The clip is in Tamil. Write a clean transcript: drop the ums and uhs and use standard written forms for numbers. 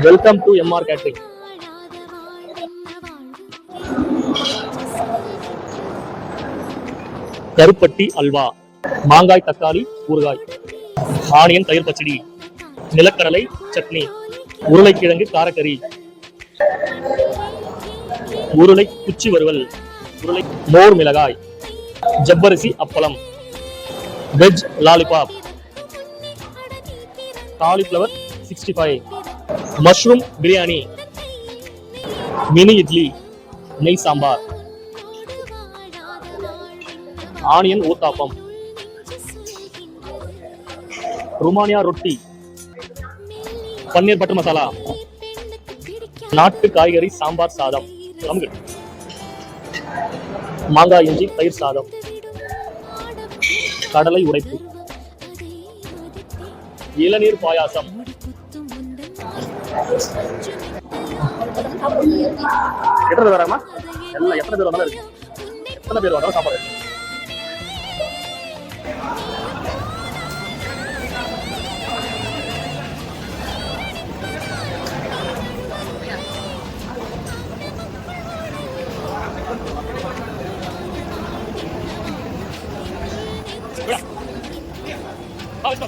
Welcome to MR catering. கருப்பட்டி அல்வா, மாங்காய் தக்காளி ஊறுகாய், ஆனியன் தயிர் பச்சடி, நிலக்கடலை சட்னி, உருளைக்கிழங்கு காரக்கறி, உருளை குச்சி வறுவல், உருளை மோர் மிளகாய், ஜவ்வரிசி அப்பளம், veg lollipop, cauliflower 65, mushroom biryani, mini idli, நெய் சாம்பார், ஆனியன் ஊத்தாப்பம், ருமானியா ரொட்டி, பன்னீர் பட்டர் மசாலா, நாட்டு காய்கறி சாம்பார் சாதம், மாங்காய் இஞ்சி தயிர் சாதம், கடலை உடைப்பு, இளநீர் பாயாசம். எத்தனை பேர் வராமா? எல்லாம் எத்தனை பேர் வந்தாலும் இருக்கு. எத்தனை பேர் வந்தாலும் சாப்பாடு. Vamos,